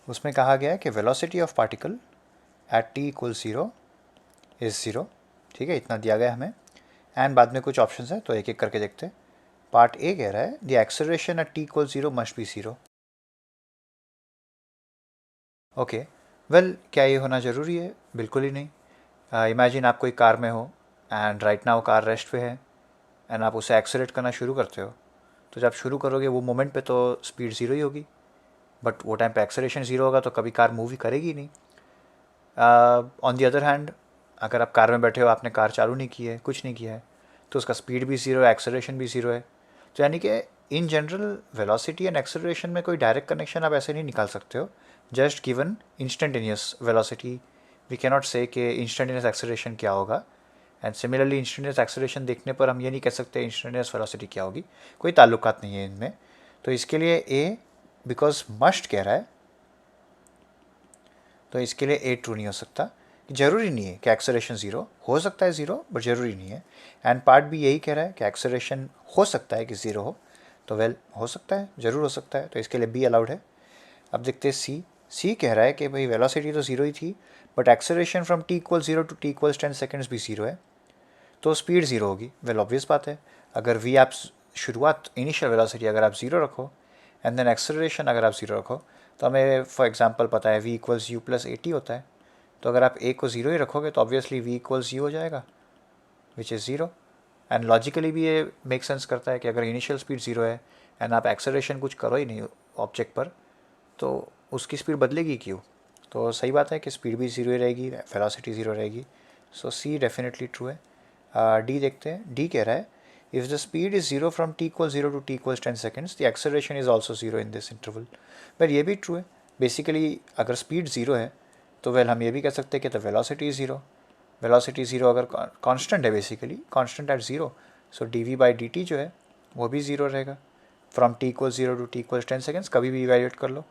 उसमें कहा गया है कि velocity of particle at T equal zero is zero. ठीक है, इतना दिया गया हमें। एंड बाद में कुछ ऑप्शन है, तो एक एक करके देखते हैं। पार्ट ए कह रहा है the acceleration at T equal zero must be zero. Okay, well क्या ये होना ज़रूरी है? बिल्कुल ही नहीं। इमेजिन आप कोई कार में हो and right now car rest पे है एंड आप उसे एक्सेलरेट करना शुरू करते हो, तो जब शुरू करोगे वो मोमेंट पे तो स्पीड ज़ीरो ही होगी, बट वो टाइम पे एक्सेलरेशन ज़ीरो होगा तो कभी कार मूव ही करेगी ही नहीं। ऑन दी अदर हैंड, अगर आप कार में बैठे हो, आपने कार चालू नहीं की है, कुछ नहीं किया है, तो उसका स्पीड भी ज़ीरो है, एक्सेलरेशन भी ज़ीरो है। तो यानी कि in general velocity and acceleration में कोई डायरेक्ट कनेक्शन आप ऐसे नहीं निकाल सकते हो just given instantaneous velocity. We can not say कि इंस्टेंटेनियस एक्सेलरेशन क्या होगा, एंड सिमिलरली इंस्टेंटेनियस एक्सेलरेशन देखने पर हम ये नहीं कह सकते इंस्टेंटेनियस वेलोसिटी क्या होगी। कोई ताल्लुकात नहीं है इनमें। तो इसके लिए ए बिकॉज मस्ट कह रहा है, तो इसके लिए ए ट्रू नहीं हो सकता। ज़रूरी नहीं है कि एक्सेलरेशन ज़ीरो हो सकता है, ज़ीरो बट ज़रूरी नहीं है। एंड पार्ट भी यही कह रहा है कि एक्सेलरेशन हो सकता है कि ज़ीरो हो, तो वेल हो सकता है, ज़रूर हो सकता है, तो इसके लिए बी अलाउड है। अब देखते हैं सी। सी कह रहा है कि भाई वेलोसिटी तो ज़ीरो ही थी, but acceleration from t equal zero to t equals 10 seconds भी ज़ीरो है, तो स्पीड ज़ीरो होगी। वेल ऑब्वियस बात है, अगर वी आप शुरुआत इनिशियल वेलोसिटी अगर आप ज़ीरो रखो एंड देन एक्सेलरेशन अगर आप ज़ीरो रखो, तो हमें फॉर एग्जांपल पता है v equals you plus A T होता है। तो अगर आप ए को ज़ीरो ही रखोगे तो ऑब्वियसली v इक्वल्स यू हो जाएगा, which is zero. And logically भी ये मेक सेंस करता है कि अगर इनिशियल स्पीड ज़ीरो है एंड आप एक्सेलरेशन कुछ करो ही नहीं ऑब्जेक्ट पर, तो उसकी स्पीड बदलेगी क्यों? तो सही बात है कि स्पीड भी ज़ीरो ही रहेगी, वेलोसिटी ज़ीरो रहेगी। सो सी डेफिनेटली ट्रू है। डी देखते हैं। डी कह रहा है if the speed is zero from t equal zero to t equals 10 seconds the acceleration is also zero in this interval. पर ये भी ट्रू है। बेसिकली अगर स्पीड ज़ीरो है तो वेल हम ये भी कह सकते हैं कि the velocity is zero. Velocity zero अगर कांस्टेंट है, basically constant at zero, so d v by d t जो है वो भी ज़ीरो रहेगा। From t equal zero to t equals 10 seconds कभी भी इवैल्यूएट कर लो,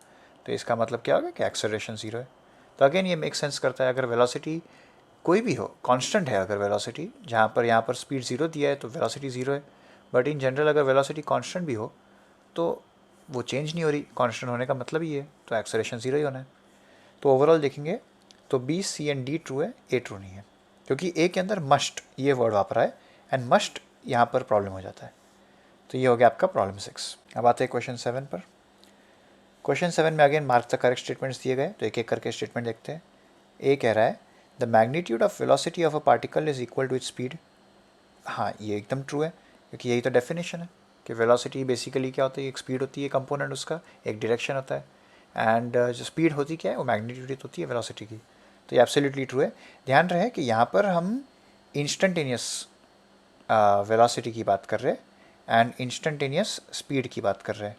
तो इसका मतलब क्या होगा कि एक्सेलरेशन ज़ीरो है। तो अगेन ये मेक सेंस करता है, अगर वेलोसिटी कोई भी हो, कांस्टेंट है अगर वेलोसिटी, जहाँ पर यहाँ पर स्पीड ज़ीरो दिया है तो वेलोसिटी ज़ीरो है, बट इन जनरल अगर वेलोसिटी कांस्टेंट भी हो तो वो चेंज नहीं हो रही, कांस्टेंट होने का मतलब ही है, तो एक्सेलरेशन ज़ीरो ही होना है। तो ओवरऑल देखेंगे तो B C and D true है, ए ट्रू नहीं है, क्योंकि ए के अंदर मस्ट ये वर्ड वापरा है एंड मस्ट यहाँ पर प्रॉब्लम हो जाता है। तो ये हो गया आपका प्रॉब्लम 6। अब आते हैं क्वेश्चन 7 पर। क्वेश्चन 7 में again mark the correct statements दिए गए, तो एक एक करके स्टेटमेंट देखते हैं। ए कह रहा है the magnitude of velocity of a particle is equal to its speed. हाँ, ये एकदम ट्रू है, क्योंकि यही तो डेफिनेशन है कि वेलोसिटी बेसिकली क्या होता है, एक स्पीड होती है कंपोनेंट उसका, एक डायरेक्शन होता है, एंड जो स्पीड होती क्या है वो मैग्नीट्यूड होती है वेलोसिटी की। तो ये एब्सोल्युटली ट्रू है। ध्यान रहे कि यहाँ पर हम इंस्टेंटेनियस वेलोसिटी की बात कर रहे हैं एंड इंस्टेंटेनियस स्पीड की बात कर रहे हैं,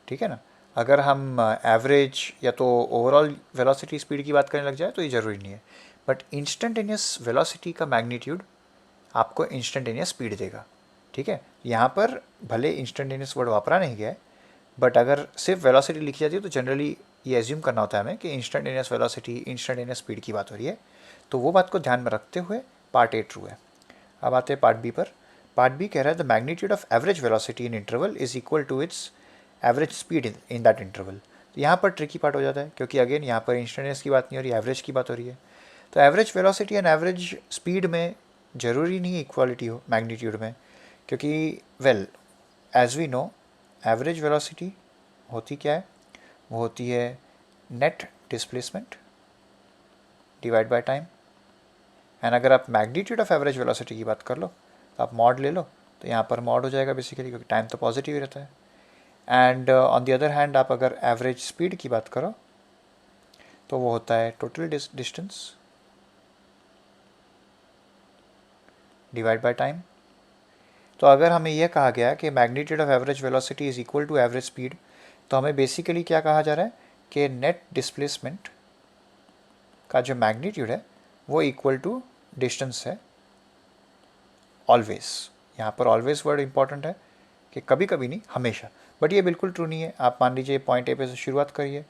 ठीक है ना। अगर हम एवरेज या तो ओवरऑल वेलोसिटी स्पीड की बात करने लग जाए तो ये ज़रूरी नहीं है, बट इंस्टेंटेनियस वेलोसिटी का मैग्नीट्यूड आपको इंस्टेंटेनियस स्पीड देगा, ठीक है। यहाँ पर भले इंस्टेंटेनियस वर्ड वापरा नहीं गया है, बट अगर सिर्फ वेलोसिटी लिखी जाती है तो जनरली ये एज्यूम करना होता है हमें कि इंस्टेंटेनियस वेलोसिटी इंस्टेंटेनियस स्पीड की बात हो रही है। तो वो बात को ध्यान में रखते हुए पार्ट ए ट्रू है। अब आते हैं पार्ट बी पर। पार्ट बी कह रहा है the magnitude of average velocity in interval is equal to its average speed in that interval. तो यहाँ पर ट्रिकी पार्ट हो जाता है, क्योंकि अगेन यहाँ पर इंस्टेंटेनियस की बात नहीं हो रही, एवरेज की बात हो रही है। तो average velocity and average speed में ज़रूरी नहीं इक्वालिटी हो मैग्नीट्यूड में, क्योंकि well as we know average velocity होती क्या है, वो होती है net displacement divide by time. And अगर आप मैग्नीट्यूड ऑफ एवरेज वेलोसिटी की बात कर लो तो आप मॉड ले लो, तो यहाँ पर मॉड हो जाएगा बेसिकली, क्योंकि टाइम तो पॉजिटिव ही रहता है। And on the other hand आप अगर एवरेज स्पीड की बात करो तो वो होता है total distance divide by time. तो अगर हमें यह कहा गया कि magnitude of average velocity is equal to average speed, तो हमें बेसिकली क्या कहा जा रहा है कि नेट डिस्प्लेसमेंट का जो मैग्नीट्यूड है वो इक्वल टू डिस्टेंस है ऑलवेज। यहाँ पर ऑलवेज वर्ड इंपॉर्टेंट है कि कभी कभी नहीं, हमेशा। बट ये बिल्कुल ट्रू नहीं है। आप मान लीजिए पॉइंट ए पे से शुरुआत करिए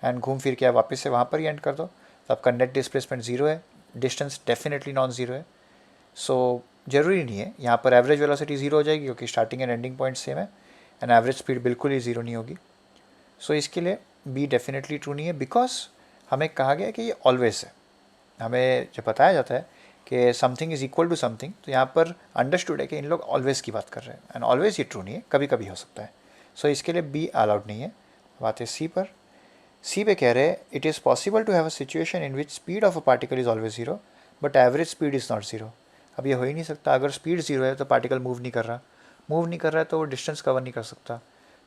एंड घूम फिर के आप वापस से वहाँ पर ही एंड कर दो, तो आपका नेट डिस्प्लेसमेंट ज़ीरो है, डिस्टेंस डेफिनेटली नॉन ज़ीरो है। सो ज़रूरी नहीं है यहाँ पर एवरेज वेलोसिटी ज़ीरो हो जाएगी, क्योंकि starting and ending point same है, एंड एवरेज स्पीड बिल्कुल ही ज़ीरो नहीं होगी। सो इसके लिए बी डेफिनेटली ट्रू नहीं है, बिकॉज हमें कहा गया कि ये ऑलवेज है। हमें जब बताया जाता है कि something is equal to something, तो यहाँ पर अंडरस्टूड है कि इन लोग ऑलवेज की बात कर रहे हैं, एंड ऑलवेज ये ट्रू नहीं है, कभी कभी हो सकता है। सो इसके लिए बी अलाउड नहीं है। बात है सी पर। सी पे कह रहे हैं it is possible to have a situation in which speed of a particle is always zero but average speed is not zero. अब ये हो ही नहीं सकता। अगर स्पीड जीरो है तो पार्टिकल मूव नहीं कर रहा है तो वो डिस्टेंस कवर नहीं कर सकता।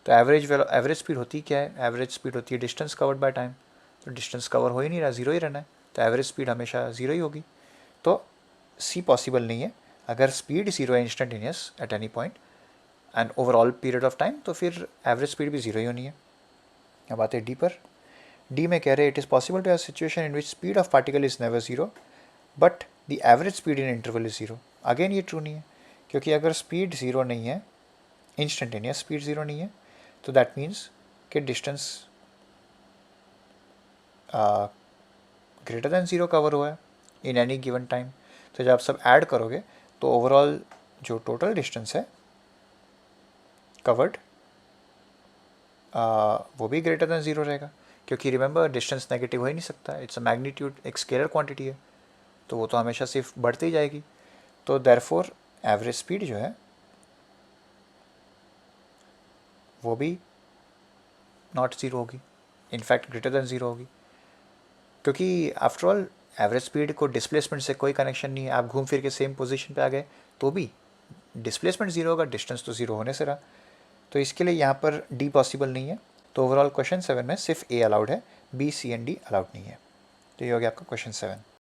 तो एवरेज स्पीड होती क्या है? एवरेज स्पीड होती है डिस्टेंस कवर्ड बाय टाइम। तो डिस्टेंस कवर हो ही नहीं रहा, जीरो ही रहना है, तो एवरेज स्पीड हमेशा जीरो ही होगी। तो सी पॉसिबल नहीं है। अगर स्पीड जीरो है instantaneous at any point and overall period of time, तो फिर एवरेज स्पीड भी जीरो ही होनी है। अब आते हैं डी पर। डी में कह रहे हैं it is possible to have situation in which speed of particle is never zero but the average speed in interval is zero. Again ये ट्रू नहीं है, क्योंकि अगर स्पीड ज़ीरो नहीं है, इंस्टेंटेनियस स्पीड ज़ीरो नहीं है, तो दैट मीन्स कि distance greater than zero cover हुआ है इन एनी गिवन टाइम। तो जब आप सब ऐड करोगे तो ओवरऑल जो टोटल डिस्टेंस है कवर्ड वो भी ग्रेटर दैन ज़ीरो रहेगा, क्योंकि रिमेंबर डिस्टेंस नेगेटिव हो ही नहीं सकता, इट्स अ मैग्नीट्यूड, एक स्केलर क्वांटिटी है, तो वो तो हमेशा सिर्फ बढ़ती ही जाएगी। तो देयरफॉर एवरेज स्पीड जो है वो भी नॉट ज़ीरो होगी, इनफैक्ट ग्रेटर दैन ज़ीरो होगी, क्योंकि आफ्टरऑल एवरेज स्पीड को डिस्प्लेसमेंट से कोई कनेक्शन नहीं है। आप घूम फिर के सेम पोजीशन पे आ गए तो भी डिस्प्लेसमेंट ज़ीरो होगा, डिस्टेंस तो ज़ीरो होने से रहा। तो इसके लिए यहाँ पर डी पॉसिबल नहीं है। तो ओवरऑल क्वेश्चन 7 में सिर्फ ए अलाउड है, B C and D allowed नहीं है। तो ये हो गया आपका क्वेश्चन 7।